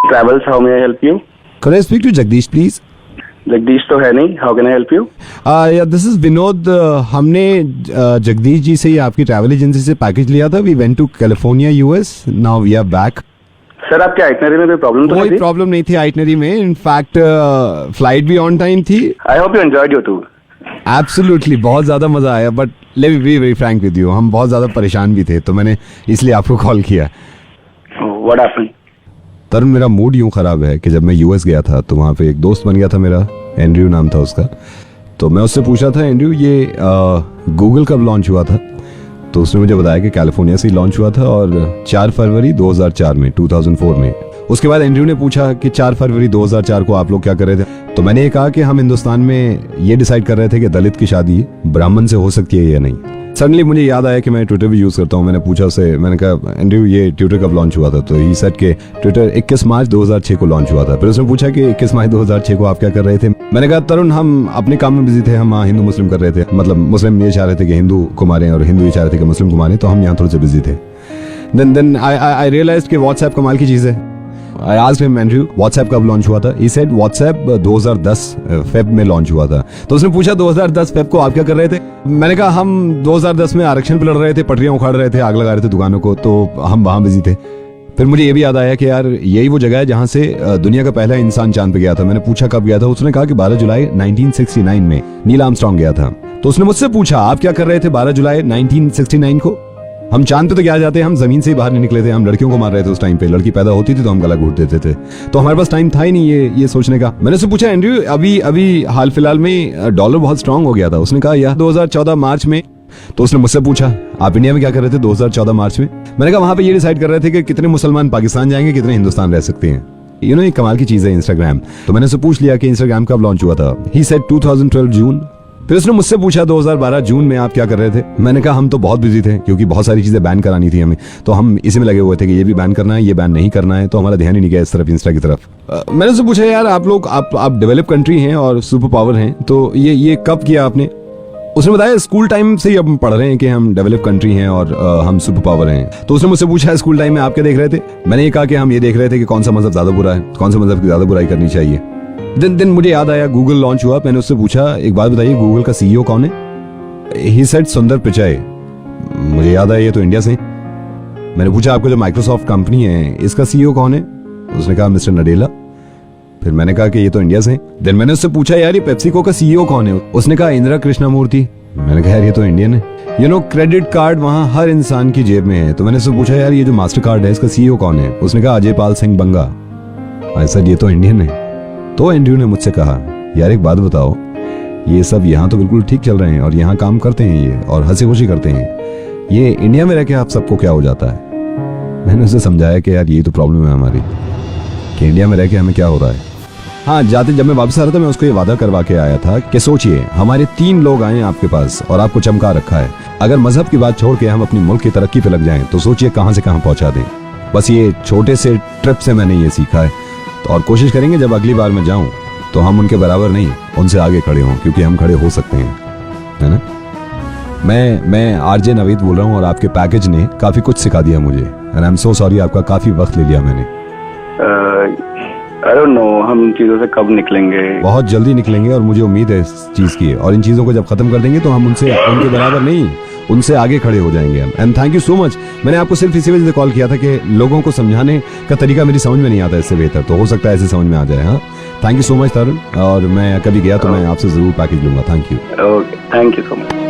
Travels, how may I help you? Could I speak to Jagdish, please? Jagdish तो है नहीं. How can I help you? Yeah, this is Vinod. हमने जगदीश जी से ही आपकी travel agency से package लिया था. We went to California, US. Now we are back. Sir आपके आइटनरी में कोई प्रॉब्लम तो कोई नहीं थी? प्रॉब्लम नहीं थी आइटनरी में. इनफैक्ट फ्लाइट भी ऑन टाइम थी. I hope you enjoyed your tour. Absolutely बहुत ज़्यादा मज़ा आया. But let me be very Frank with you, हम बहुत ज़्यादा परेशान भी थे, तो मैंने इसलिए आपको कॉल किया. What happened? तरुण, मेरा मूड यूं ख़राब है कि जब मैं यूएस गया था तो वहाँ पे एक दोस्त बन गया था मेरा, एंड्रयू नाम था उसका. तो मैं उससे पूछा था, एंड्रयू ये गूगल कब लॉन्च हुआ था? तो उसने मुझे बताया कि कैलिफोर्निया से ही लॉन्च हुआ था और 4 फरवरी 2004 में 2004 में. उसके बाद एंड्रयू ने पूछा कि 4 फरवरी 2004 को आप लोग क्या कर रहे थे? तो मैंने ये कहा कि हम हिंदुस्तान में ये डिसाइड कर रहे थे कि दलित की शादी ब्राह्मण से हो सकती है या नहीं. सडनली मुझे याद आया कि मैं ट्विटर भी यूज़ करता हूँ. मैंने पूछा उससे, मैंने कहा एंड्रयू ये ट्विटर कब लॉन्च हुआ था? तो ही सेड कि ट्विटर 21 मार्च 2006 को लॉन्च हुआ था. फिर उसने पूछा कि 21 मार्च 2006 को आप क्या कर रहे थे? मैंने कहा तरुण, हम अपने काम में बिजी थे, हम हिंदू मुस्लिम कर रहे थे. मतलब मुस्लिम ये चाह रहे थे कि हिंदू को मारें और हिंदू ये चाह रहे थे कि मुस्लिम को मारें, तो हम यहाँ थोड़े से बिजी थे. देन आई रियलाइज्ड कि व्हाट्सएप कमाल की चीज़ है. I asked him, Andrew, WhatsApp कब लॉन्च हुआ था? He said WhatsApp 2010 फेब में लॉन्च हुआ था. तो उसने पूछा 2010 फेब को आप क्या कर रहे थे? मैंने कहा हम 2010 में आरक्षण पे लड़ रहे थे, पटरियां उखाड़ रहे थे, आग लगा रहे थे दुकानों को, तो हम वहां बिजी थे. फिर मुझे ये भी याद आया कि यार यही वो जगह है जहां से दुनिया का पहला इंसान चांद पे गया था. मैंने पूछा कब गया था? उसने कहा कि 12 जुलाई 1969 में नील आर्मस्ट्रांग गया था. तो उसने मुझसे पूछा आप क्या कर रहे थे 12 जुलाई 1969 को? हम चांद पे तो क्या जाते, हम जमीन से ही बाहर नहीं निकले थे. हम लड़कियों को मार रहे थे उस टाइम पे. लड़की पैदा होती थी तो हम गला घोट देते थे. तो हमारे पास टाइम था ही नहीं ये सोचने का. मैंने उससे पूछा एंड्रयू अभी हाल फिलहाल में डॉलर बहुत स्ट्रांग हो गया था. उसने कहा यह 2014 मार्च में. तो उसने मुझसे पूछा आप इंडिया में क्या कर रहे थे 2014 मार्च में? मैंने कहा वहां पे ये डिसाइड कर रहे थे कि कितने मुसलमान पाकिस्तान जाएंगे, कितने हिंदुस्तान रह सकते हैं. यू नो, ये कमाल की चीज है इंस्टाग्राम. तो मैंने उससे पूछ लिया कि इंस्टाग्राम कब लॉन्च हुआ था. ही सेड 2012 जून. फिर उसने मुझसे पूछा 2012 जून में आप क्या कर रहे थे? मैंने कहा हम तो बहुत बिजी थे क्योंकि बहुत सारी चीजें बैन करानी थी हमें, तो हम इसी में लगे हुए थे कि ये भी बैन करना है, ये बैन नहीं करना है. तो हमारा ध्यान ही नहीं गया इस तरफ, इंस्टा की तरफ. मैंने उससे पूछा यार आप लोग आप डेवलप कंट्री हैं और सुपर पावर हैं, तो ये कब किया आपने? उसने बताया स्कूल टाइम से ही अब पढ़ रहे हैं कि हम डेवलप कंट्री हैं और हम सुपर पावर हैं. तो उसने मुझसे पूछा स्कूल टाइम में आप क्या देख रहे थे? मैंने ये कहा कि हम ये देख रहे थे कि कौन सा मजहब ज्यादा बुरा है, कौन सा मजहब की ज्यादा बुराई करनी चाहिए. दिन मुझे याद आया गूगल लॉन्च हुआ. मैंने उससे पूछा एक बात बताइए गूगल का सीईओ कौन है? ही सेड सुंदर पिचाई. मुझे याद आया ये तो इंडिया से. मैंने पूछा आपको जो माइक्रोसॉफ्ट कंपनी है इसका सीईओ कौन है? उसने कहा मिस्टर नडेला. फिर मैंने कहा कि ये तो इंडिया से. देन मैंने उससे पूछा यार ये पेप्सिको का सीईओ कौन है? उसने कहा इंदिरा कृष्णमूर्ति. मैंने कहा यार ये तो इंडियन है. यू नो, क्रेडिट कार्ड वहां हर इंसान की जेब में है. तो मैंने उससे पूछा यार ये जो मास्टर कार्ड है इसका सीईओ कौन है? उसने कहा अजय पाल सिंह बंगा. आई सेड ये तो इंडियन है. तो एंड्रयू ने मुझसे कहा यार एक बात बताओ, ये सब यहाँ तो बिल्कुल ठीक चल रहे हैं और यहाँ काम करते हैं ये और हंसी खुशी करते हैं, ये इंडिया में रह के आप सबको क्या हो जाता है? मैंने उसे समझाया कि यार ये तो प्रॉब्लम है हमारी कि इंडिया में रह के हमें क्या हो रहा है. हाँ, जाते जब मैं वापस आ रहा था मैं उसको ये वादा करवा के आया था कि सोचिए हमारे 3 लोग आए आपके पास और आपको चमका रखा है. अगर मजहब की बात छोड़ के हम अपनी मुल्क की तरक्की पे लग जाएं तो सोचिए कहाँ से कहाँ पहुंचा दें. बस ये छोटे से ट्रिप से मैंने ये सीखा है. तो और कोशिश करेंगे जब अगली बार मैं जाऊं तो हम उनके बराबर नहीं, उनसे आगे खड़े हों, क्योंकि हम खड़े हो सकते हैं, है ना. मैं आरजे नवीद बोल रहा हूं और आपके पैकेज ने काफी कुछ सिखा दिया मुझे. And I am so sorry, आपका काफी वक्त ले लिया मैंने. आई डोंट नो हम इन चीजों से कब निकलेंगे. बहुत जल्दी निकलेंगे और मुझे उम्मीद है इस चीज की. और इन चीजों को जब खत्म कर देंगे तो हम उनसे उनके बराबर नहीं, उनसे आगे खड़े हो जाएंगे हम. And thank you so much. मैंने आपको सिर्फ इसी वजह से कॉल किया था कि लोगों को समझाने का तरीका मेरी समझ में नहीं आता इससे बेहतर, तो हो सकता है ऐसे समझ में आ जाए. हाँ, थैंक यू सो मच तरुण. और मैं कभी गया तो मैं आपसे जरूर पैकेज लूंगा. Thank you. Okay, thank you so much.